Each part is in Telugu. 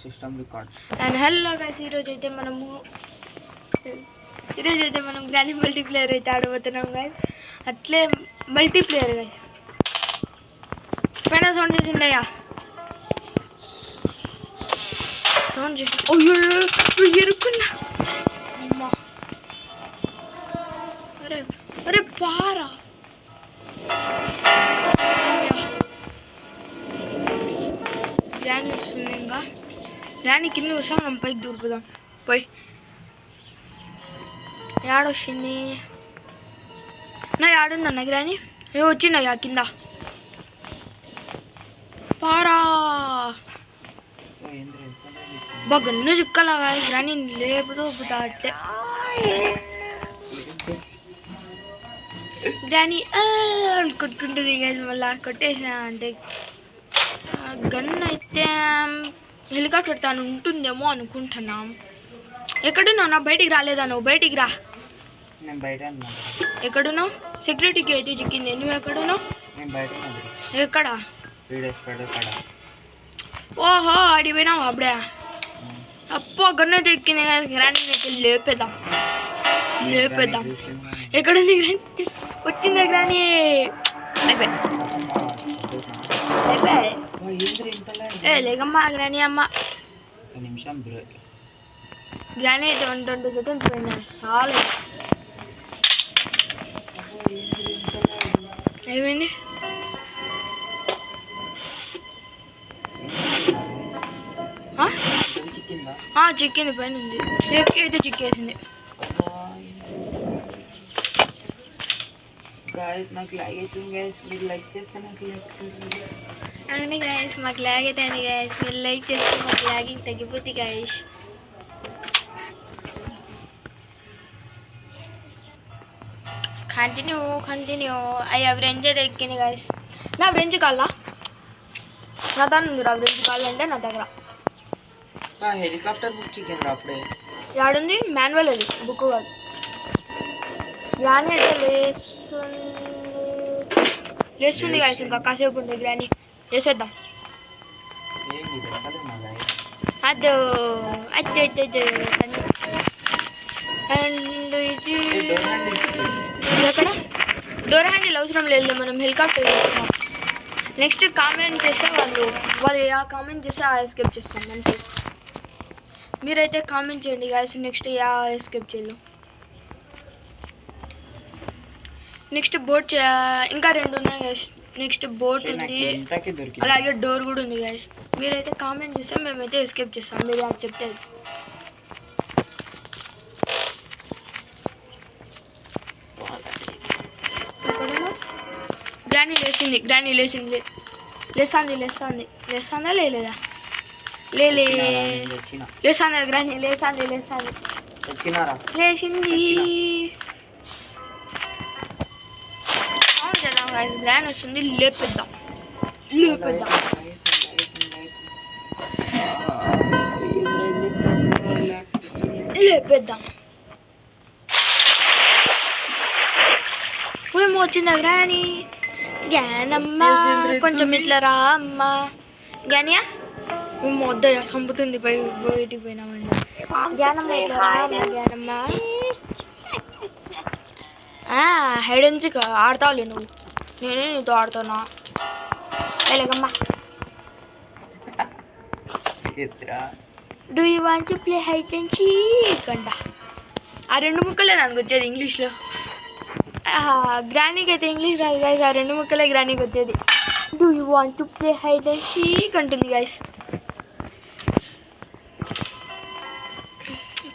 System record. And hello guys, ఈరోజు అయితే మనం గ్రానీ మల్టీప్లేయర్ అయితే ఆడబోతున్నాం గైస్. అట్లే మల్టీప్లేయర్ గైస్. పైన సౌండ్ చేసి ఉండయా, సౌండ్ చేసి ఎరుకున్నా. అమ్మా అరే అరే పారా. గ్రానీ వస్తుంది. ఇంకా గ్రానీ కింద వస్తాం, మనం పైకి దూరుకుదాం. పోయి యాడొచ్చింది నా, యాడుందన్న గ్రానీ? ఏ వచ్చిందయ్యా కింద పారా. బాగా చిక్కలాగా గ్రానీ లేపుతూ అట్టే. గ్రానీ కొట్టుకుంటుంది గైస్. మళ్ళీ కొట్టేసిన అంటే గన్ అయితే హెలికాప్టర్ తాను ఉంటుందేమో అనుకుంటున్నాం. ఎక్కడున్నావు నా? బయటికి రాలేదా నువ్వు? బయటికి రా. ఎక్కడున్నావు? సెక్యూరిటీకి అయితే చిక్కింది. నువ్వు ఎక్కడున్నావు? ఎక్కడ? ఓహో అడిగిపోయినావు అప్పుడే. అప్పో గన్ను అయితే ఎక్కింది కదా. గ్రానీ అయితే లేపేద్దాం. ఎక్కడుంది గ్రానీ? వచ్చింది గ్రానీ. లేకమ్మా గ్రానీ అమ్మ. గ్రానీ అయితే 120 సెకండ్స్ పోయింది. చాలు. ఏమైంది? చిక్కింది, పైన ఉంది. సేఫ్కి అయితే చిక్కేసింది. నాకు లాగ్ అవుతుంది గైస్, మీరు లైక్ చేస్తే నాకు అవును గైస్, మాకు లాగ్ అవుతుంది గైస్. మీరు లైక్ చేస్తే మాకు లాగింగ్ తగ్గిపోతుంది గైస్. కంటిన్యూ. అయ్యా ఫ్రెంచ్ అయితే ఎక్కింది గైస్. నా ఫ్రెంచ్ కాళ్ళ నా దాన్ని ఉంది రా. ఫ్రెంచ్ కాళ్ళు అంటే నా దగ్గర హెలికాప్టర్ బుక్ చికెన్ అప్పుడే. యాడుంది? మాన్యువల్ అది, బుక్ కాదు. గ్రానీ అయితే లేస్తుంది గైస్. ఇంకా కాసేపు ఉంది. గ్రానీ వేసేద్దాం. అదో అండ్ ఎక్కడ డోర్ హ్యాండిల్ అవసరం లేదు, మనం హెలికాప్టర్ చేస్తాం. నెక్స్ట్ కామెంట్ చేస్తే వాళ్ళు ఆ కామెంట్ చేస్తే ఆ ఎస్కేప్ చేస్తాం. అంతే. మీరైతే కామెంట్ చేయండి గైస్, నెక్స్ట్ ఎస్కేప్ చేయాలి. నెక్స్ట్ బోట్ ఇంకా 2 ఉన్నాయి గైస్. నెక్స్ట్ బోట్ ఉంది, అలాగే డోర్ కూడా ఉంది గైస్. మీరైతే కామెంట్ చేస్తే మేమైతే ఎస్కేప్ చేస్తాం. మీరు అది చెప్తే. గ్రానీ లేస్తుందా లేదా? లేస్తుందా గ్రానీ? లేచింది. గ్రానీ వస్తుంది. లేపేద్దాం. ఏమో వచ్చిందా గ్రానీ? గ్యానమ్మ కొంచెం ఇట్లా రా అమ్మ. గ్యానియా మేము వద్దయ్యా, చంపుతుంది. బయటికి పోయినామండి. Gnanamma Gnanamma hide and seek ఆడతావులే నువ్వు. నేనే నీతో ఆడుతున్నా. లేకమ్మా. Do you want to play hide and seek అంట. ఆ 2 ముక్కలే దానికి వచ్చేది ఇంగ్లీష్లో. గ్రానీకి అయితే ఇంగ్లీష్ రాదు గైస్. ఆ 2 ముక్కలే గ్రానీకి వచ్చేది. Do you want to play hide and seek అంటుంది గైస్.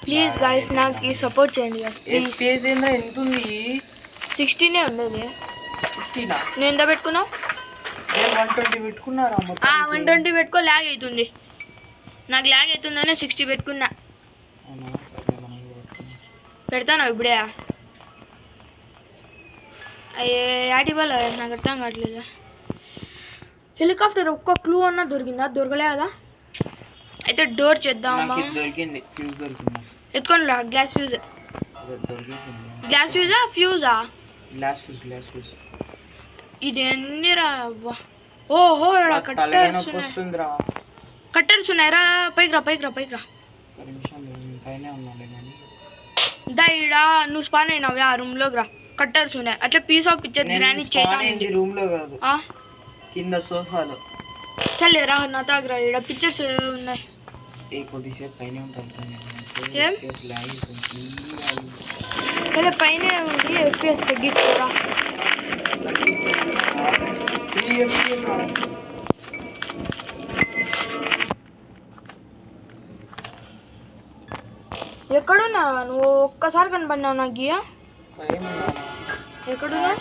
ప్లీజ్ గైస్ నాకు సపోర్ట్ చేయండి గైస్. 16 ఉండేది. నువ్వు ఎంత పెట్టుకున్నావు? 120 పెట్టుకో. లాగ్ అవుతుంది. నాకు లాగ్ అవుతుందనే 60 పెట్టుకున్నా. పెడతాను ఇప్పుడే. యాటి వల్ల నాకు అర్థం కావట్లేదు. హెలికాప్టర్ ఒక్క క్లూ అన్నా దొరికిందా? దొరకలే కదా. అయితే డోర్ చేద్దామా? ఎత్తుకొని రా. గ్లాస్ ఫ్యూజా ఫ్యూజా? ఇది ఎన్నిరా? ఓహో ఇక్కడ కట్టేస్తున్నా. కట్టర్స్ ఉన్నాయరా, పైకి రా. ఒక నిమిషం పైన ఉన్నాలే కానీ ఈడ నువ్వు స్పాన్ అయినావే ఆ రూమ్లోకి రా. కట్టర్స్ ఉన్నాయి. అట్లా పీస్ ఆఫ్ పిక్చర్ గ్రానీ చేయాలి. రూమ్ లో కాదు, కింద సోఫాలో. సరే రా నా తాగరా, ఈడ పిక్చర్స్ ఉన్నాయి. కొద్దిసేపు పైన ఉంటాను. సరే పైన ఉండి FPS తగ్గించుకోరా. ఎక్కడున్నా నువ్వు? ఒక్కసారి కనపడినావు నాకు. గియా ఎక్కడున్నా?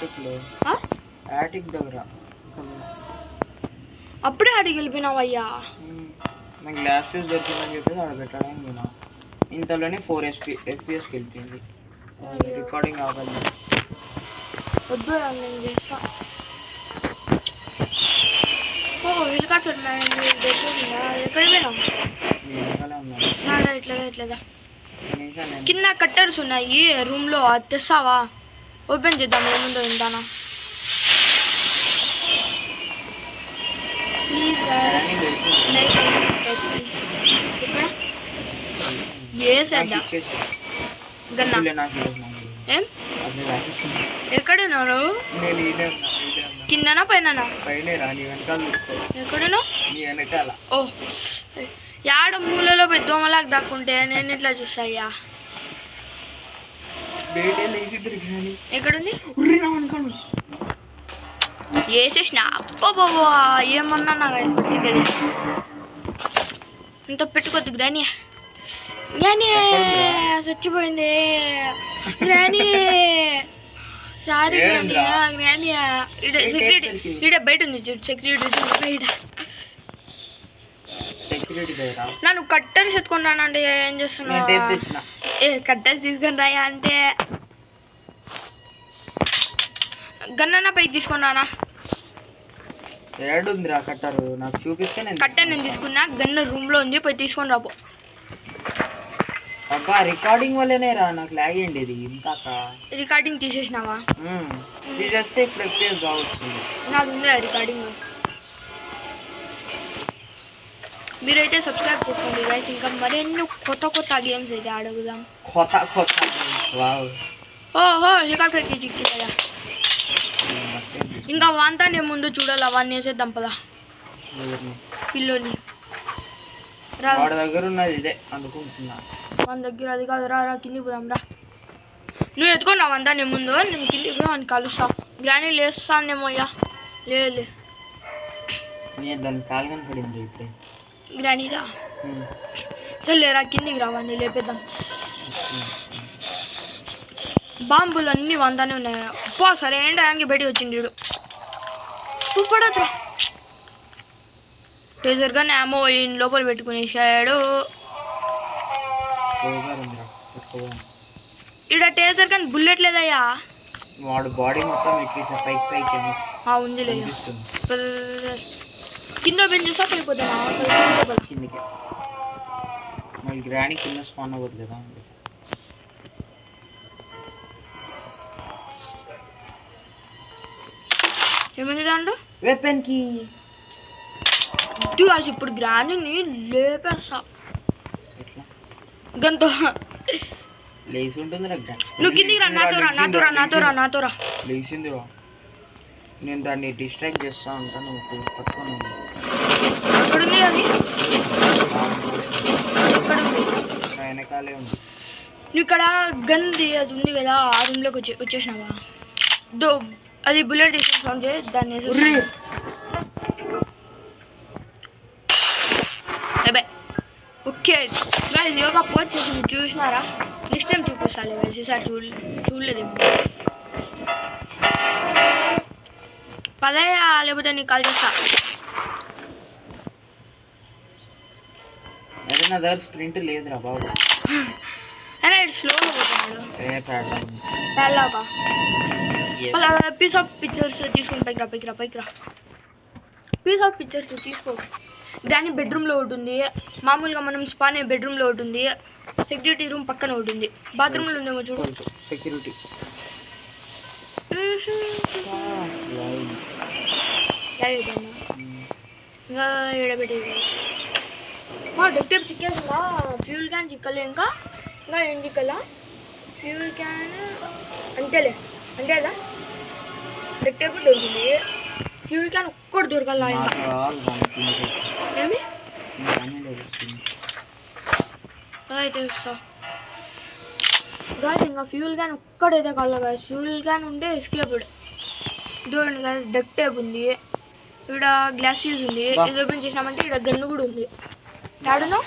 యాటిక్ దగ్గర. అప్పుడే అడిగి వెళ్ళిపోయినావయ్యా. నాకు గ్లాస్ ఫీజ్ దొరికిందని చెప్పేసి ఆడ పెట్టడానికి నేను ఇంతలోనే 4 FPS వెళ్తుంది. రికార్డింగ్ ఆగదు. వద్దు నేను చేస్తా. ఓ హెలికాప్టర్ ఎక్కడికి పోయినావు? ఇట్లేదా కింద కట్టర్స్ ఉన్నాయి రూమ్లో, అది తెస్తావా? ఓపెన్ చేద్దాం ఏముందో ఇంతానా. ప్లీజ్ ఏసేద్దా గన్నా. ఏం ఎక్కడున్నావు? కిందనా పైన? ఎక్కడున్నావు? ఓ యాడ మూలలో పోయి దోమలాగా దాక్కుంటే నేను ఇట్లా చూసాయ్యా. ఎక్కడుంది? వేసేసిన అబ్బా ఏమన్నా నాకు ఇంత పెట్టుకోద్దు గ్రానీ. గ్రానీ చచ్చిపోయింది గ్రానీ. Sorry granny. గ్రానీ ఈడ సెక్యూరిటీ, ఈడ బయట ఉంది చూడు సెక్యూరిటీ బయట. నన్ను కట్టర్స్ ఎత్తుకున్నానండి. ఏం చేస్తున్నా? కట్టర్స్ తీసుకొని రాయా అంటే గన్న పైకి తీసుకున్నానా? ఏడుందిరా కట్టర్? నాకు చూపిస్తే. కట్టర్ నేను తీసుకున్నా, గన్న రూమ్ లో ఉంది, పోయి తీసుకొని రాబో. అబ్బా రికార్డింగ్ వల్లనే రా నాకు లాగ్ అయ్యింది ఇంతాక. రికార్డింగ్ తీసేసినావా? తీసేస్తే ఇప్పుడు FPS కావచ్చు. నాకు ఉంది రికార్డింగ్. మీరైతే సబ్స్క్రైబ్ చేసుకోండి గైస్. ఇంకా మరెన్నో కొత్త గేమ్స్ అయితే ఆడగుదాం. ఓహో హెలికాప్టర్ చిక్కి కదా. ఇంకా వాంతా నేను ముందు చూడాలి. అవన్నీ వేసేద్దాం పదా. పిల్లోని దగ్గర ఉన్నది ఇదే అనుకుంటున్నా. మన దగ్గర అది కాదు. రా కిందికి పోదాం రా. నువ్వు ఎత్తుకున్నావు అంతా నేను ముందు. నేను కిందికి పోయి అని కలుస్తా. గ్రానీ లేస్తానేమో అయ్యా. లేదు దాని కాలు కనపడింది ఇప్పుడే. గ్రానీదా? సరే రా కిందికి రావండి లేపేద్దాం. బాంబులు అన్నీ వంతానే ఉన్నాయి. అబ్బా సరే ఏంటి ఆయనకి బయటికి వచ్చింది వీడు. చూపడద్రా టేజర్గా నేమో లోపల పెట్టుకునేసాడు. ఇక్కడ టేజర్ కానీ బుల్లెట్ లేదయ్యా. వాడు బాడీ మొత్తం పైకి ఉంది లేదు. కింద బెంచ్ చేసా పడిపోతా కిందకి. మళ్ళీ గ్రానీ కింద స్పాన్ అవ్వదు కదా. ఏమైంది దాంట్లో? వెపన్ కి ఇప్పుడు గ్రానీని లేపేస్తా గంతో. లేచి ఉంటుంది. నువ్వు కిందికి రా, నాతో రా. లేచింది రా. నేను దాన్ని డిస్ట్రాక్ట్ చేస్తా ఉంటాను. నువ్వు పట్టుకొని ఎక్కడుంది అది? వెనకాలే ఉంది. నువ్వు ఇక్కడ గంది అది ఉంది కదా, ఆ రూమ్లోకి వచ్చేసినావా? అది బుల్లెట్ తీసుకుంటే దాన్ని ఓకే గైస్. యోగా పోస్ట్ చేసి మీరు చూసినారా? నెక్స్ట్ టైం చూపిస్తాలే గైస్. ఈసారి చూడలేదు. పదయ్యా లేకపోతే నీకు కాల్ చేస్తా. అదే నా దగ్గర స్ప్రింట్ లేదురా బాబు. అయినా ఇటు స్లోగా పోతున్నాడు. పీస్ ఆఫ్ పిక్చర్స్ తీసుకుని పైకి రా. పీస్ ఆఫ్ పిక్చర్స్ తీసుకో. దాని బెడ్రూమ్లో ఒకటి ఉంది. మామూలుగా మనం స్పాన్ బెడ్రూమ్లో ఒకటి ఉంది. సెక్యూరిటీ రూమ్ పక్కన ఒకటి ఉంది. బాత్రూమ్లో ఉందేమో చూడు. సెక్యూరిటీ ఎడబెట్టి మా డక్ టేప్ చిక్కేసిందా? ఫ్యూల్ క్యాన్ చిక్కలే, ఇంకా ఇంకా ఏం చిక్కలా? ఫ్యూల్ క్యాన్ అంతేలే, అంతేదా? డక్ టేప్ దొరికింది, ఫ్యూల్ క్యాన్ ఒక్కటి దొరకాల. ఏమి అయితే వస్తా గాయస్, ఇంకా ఫ్యూల్ క్యాన్ ఒక్కడైతే కావాలి గాయస్. ఫ్యూల్ క్యాన్ ఉంటే ఎస్కేప్డ్. చూడండి గాయస్, డక్ టేప్ ఉంది, ఇక్కడ గ్లాస్ ఫ్యూజ్ ఉంది. ఇది ఓపెన్ చేసినామంటే ఇక్కడ గన్ను కూడా ఉంది. యాడును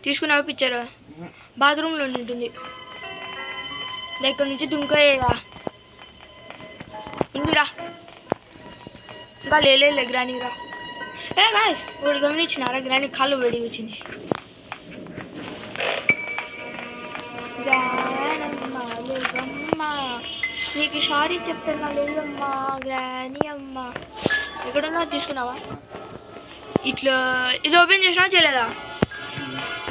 తీసుకున్నావా పిక్చర్? బాత్రూంలో ఉంటుంది. ఇక్కడ నుంచి దుంకయ్యా ఇందురా. ఇంకా లేలే గ్రానీ రా. ఏ గాయస్, వాడు గమనించినారా? గ్రానీ కాళ్ళు వేడి వచ్చింది. నీకు సారీ చెప్తున్నా లేదమ్మా గ్రానీ అమ్మ. ఎక్కడున్నా తీసుకున్నావా? ఇట్లా ఇది ఓపెన్ చేసినా చేయలేదా?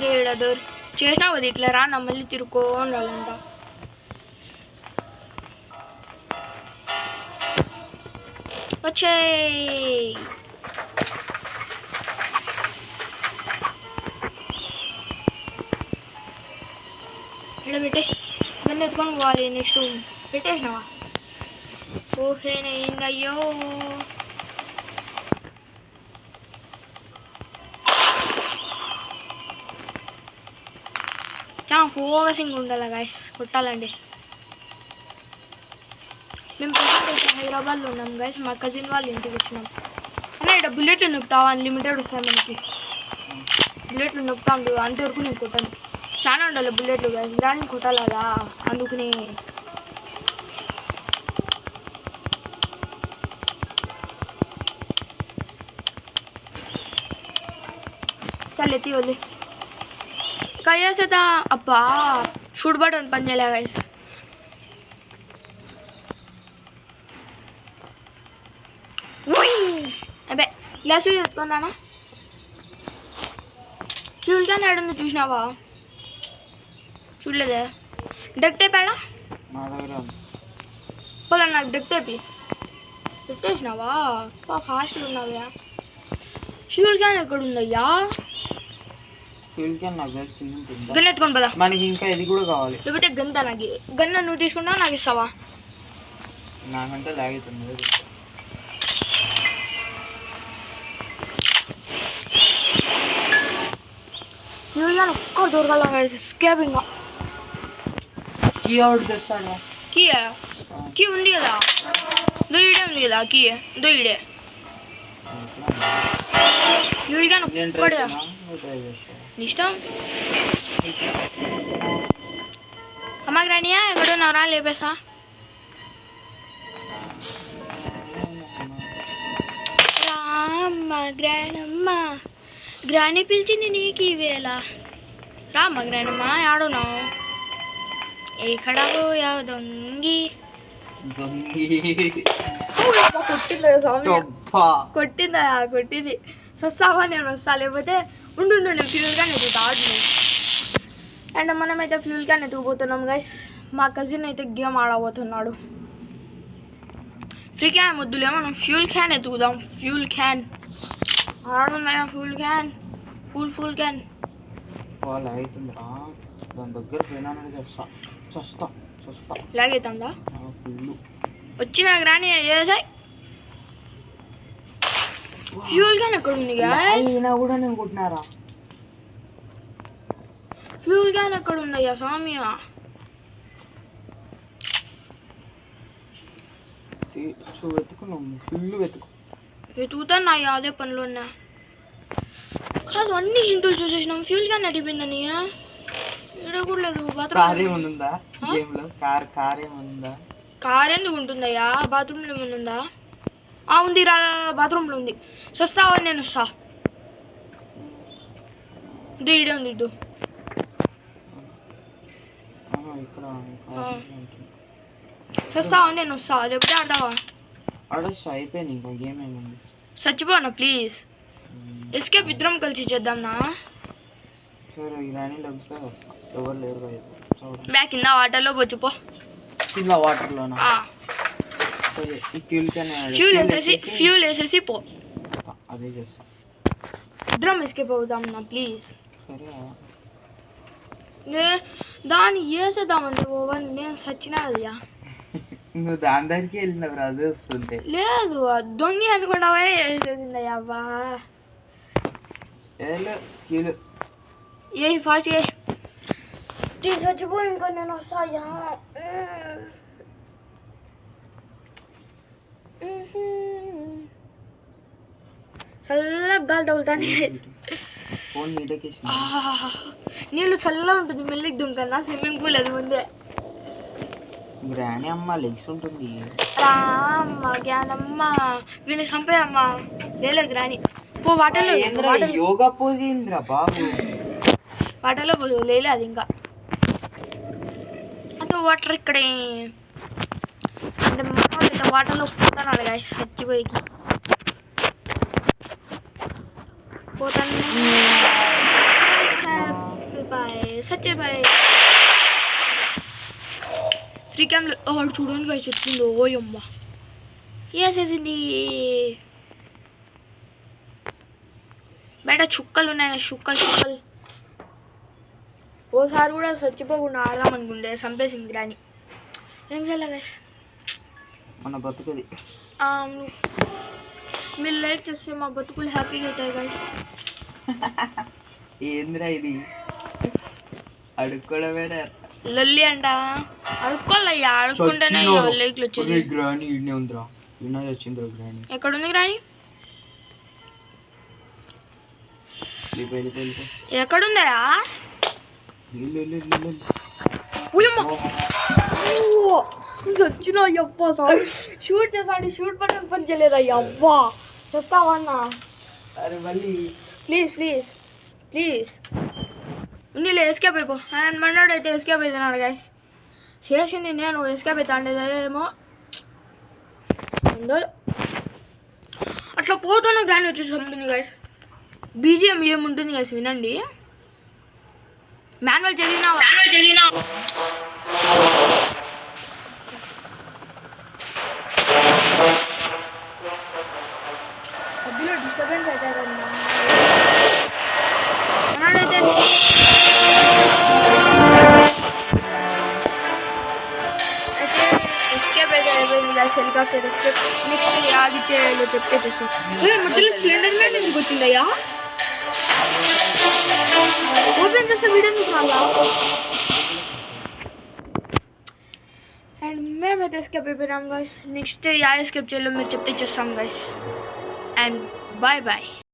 లేడా డోర్ చేసినావు కదా. ఇట్లా రా నా, మళ్ళీ తిరుక్కోని రాలంతా. వచ్చే ఇక్కడ పెట్టే, నన్ను ఎత్తుకొని పోవాలి. నెక్స్ట్ పెట్టేసినావా? ఓహేనయ్యో, చాలా ఫోకసింగ్ ఉండాలి గాయస్ కొట్టాలండి. మేము హైదరాబాద్లో ఉన్నాం గాయస్, మా కజిన్ వాళ్ళ ఇంటికి వచ్చినాం. అన్న ఇక్కడ బుల్లెట్లు నొక్కుతావా? అన్లిమిటెడ్ వస్తాయి మనకి. బుల్లెట్లు నొక్కుతాం అంతవరకు నేను కొట్టాను. చాలా ఉండాలి బుల్లెట్లు గాయస్, దాన్ని కొట్టాలి కదా, అందుకని. చల్ ఎత్తి వదిలే కయ్యేసేదా. అబ్బా షూట్ బటన్ పని చేయలే గాయస్. అబ్బే గ్లాస్ ఎత్తుకున్నానా? ఫ్యూల్ క్యాన్ ఏడుందో చూసినావా? చూడలేదే. డక్ టేప్ ఏడా? పోదా నాకు డక్ టేప్ పెట్టేసినావా? ఫాస్ట్గా ఉన్నావా? ఫ్యూల్ క్యాన్ ఎక్కడ ఉందయ్యా? గన్ ఎత్తుకొని పదా. మనకి ఇంకా ఇది కూడా కావాలి. లేకపోతే గంత నాకు గన్న నువ్వు తీసుకుంటావా నాకు ఇస్తావా? నాకంటే లాగుతుంది. ఫ్యూల్ క్యాన్ ఒక్క దొరకాల ఎస్కేపింగ్. కీ అవుట్ తెస్తాడు. కీ ఉంది కదా, దొయ్యడే ఉంది కదా కీ, దొయ్యడే. ఫ్యూల్ క్యాన్ ఒక్కడే ఇష్టం. అమ్మ గ్రానియా ఎక్కడున్నారా? లేపేసా. రామ్మ గ్రానమ్మ, గ్రాని పిలిచింది నీకు ఈవేళ. రామ్మ గ్రానమ్మ ఆడున్నావు? ఎక్కడ పోయావు దొంగి? కొట్టిందా స్వామి? కొట్టింది. సస్తావా? నేను వస్తా, లేకపోతే ఉండు నేను ఫ్యూల్ క్యాన్ ఎత్తుతా ఆడు. అండ్ మనమైతే ఫ్యూల్ క్యాన్ ఎత్తుకుపోతున్నాం గైస్. మా కజిన్ అయితే గేమ్ ఆడబోతున్నాడు. ఫ్రీ క్యాన్ వద్దులే, మనం ఫ్యూల్ క్యాన్ ఎత్తుకుదాం. ఫ్యూల్ క్యాన్ ఆడున్నాయా? ఫ్యూల్ క్యాన్ ఫుల్ క్యాన్ అవుతుందిరా. దాని దగ్గర లాగైతుందా? వచ్చినా గ్రాని చేసాయి. ఫ్యూల్ క్యాన్ ఎక్కడ ఉంది కూడా నేను కొట్టినారా? ఫ్యూల్ క్యాన్ ఎక్కడ ఉందయ్యా స్వామి? వెతుకుతాను అదే పనిలో ఉన్నా కాదు. అన్ని హింటులు చూసేసినాం. ఫ్యూల్ క్యాన్ అడిపోయిందని ఇక్కడ కూడా లేదు. కార్ ఎందుకు ఉంటుందయ్యా? బాత్రూంలో ఏమైనా ఉందా? ఉంది రా, బాత్రూంలో ఉంది. సస్తావా? నేను వస్తా. ఇడే ఉంది. ఇద్దు సస్తావా? నేను వస్తా, లేకపోతే ఆడతావా? అయిపోయింది. ఇంకా గేమ్ ఏముంది? చచ్చిపోనా ప్లీజ్. ఎస్కేప్ ఇద్దరం కలిసి చేద్దాంనా? ఎవరు లేరు. బ్యాక్ కింద వాటర్లో పోచుపో. కింద వాటర్లోనా? ఫ్యూల్ వేసేసి పో. అదే చేస్తా. ఇద్దరం ఎస్కేప్ అవుదాం నా ప్లీజ్. సరే లే దాన్ని వేసేద్దామండి ఓవర్ నేను సచ్చినా అదియా. నువ్వు దాని దగ్గరికి వెళ్ళినప్పుడు అదే వస్తుంటే. లేదు దొంగి అనుకుంటావా వేసేసింది అవ్వా. కీలు ఏ ఫాస్ట్ చచ్చిపోయి ఇంకా నేను వస్తాయా. చల్లగా గాలి తగులుతాను. ఫోన్ నీటకేసి నీళ్ళు చల్లగా ఉంటుంది మెల్లికి దుంకన్నా స్విమ్మింగ్ పూల్ అది ముందే. గ్రాని అమ్మ లెగ్స్ ఉంటుంది. రామ్మ జ్ఞానమ్మ వీళ్ళు చంపేయమ్మ. లేలే గ్రాని పో వాటర్లో. యోగా పోజ్ ఏంద్రా బాబు. వాటర్లో పోదు లేలే అది ఇంకా అదో వాటర్ ఇక్కడే అంటే ఇట్లా వాటర్లో పోతాను గాయస్ చచ్చిపోయికి పోతాను. బాయ్ సత్యబాయ్ ఫ్రీ క్యామ్లో వాడు చూడండి గాయస్ వచ్చింది. ఓయమ్మ వేసేసింది. బయట చుక్కలు ఉన్నాయి చుక్కలు. ఓసారి కూడా చచ్చిపోకుండా ఆడదాం అనుకుంటే చంపేసింది గ్రాని. ఏం చేయాలి గైస్ మన బతుకుది. మీరు లైక్ చేస్తే మా బతుకులు హ్యాపీగా అవుతాయి గైస్. ఏంద్రా ఇది అడుక్కోవడమేనా లొల్లి అంట. అడుక్కోవాలయ్యా అడుక్కుంటేనే లైక్లు వచ్చేది. గ్రాని ఇన్నే ఉందిరా విన్నా వచ్చిందిరా గ్రాని. ఎక్కడుంది గ్రాని? ఎక్కడుందా? సచ్చిన అయ్యప్ప షూట్ చేసాడు షూట్ బటన్ పని చేయలేదు అయ్యబ్బా. వస్తావన్నా ప్లీజ్ ప్లీజ్ ప్లీజ్. నీళ్ళు ఎస్కేప్ అయిపో. ఆయన మన్నాడు అయితే ఎస్కేప్ అవుతున్నాడు గైస్. చేసింది నేను ఎస్కేప్ అవుతాండేదేమో అందరూ అట్లా పోతున్న గ్రాండ్ వచ్చి చంపుతుంది గైస్. బీజిఎం ఏముంటుంది గైస్ వినండి. మాన్యువల్ చదివినా మధ్యలో డిస్టర్బెన్స్ అవుతారన్నా. అన్నాడైతే ఎస్కేప్ అయితే అయిపోయింది గైస్. Helicopter escape. నెక్స్ట్ యాది చేయాలో చెప్తే చేస్తాం. మధ్యలో సిలిండర్ మ్యాన్ ఎందుకు వచ్చిందయ్యా? ఓపెన్ చేస్తే వీడియో ఎందుకు రాలా? అండ్ మేమైతే ఎస్కేప్ అయిపోయినాం గైస్. నెక్స్ట్ యా ఎస్కేప్ చేయాలో మీరు చెప్తే చేస్తాం గైస్. And bye bye.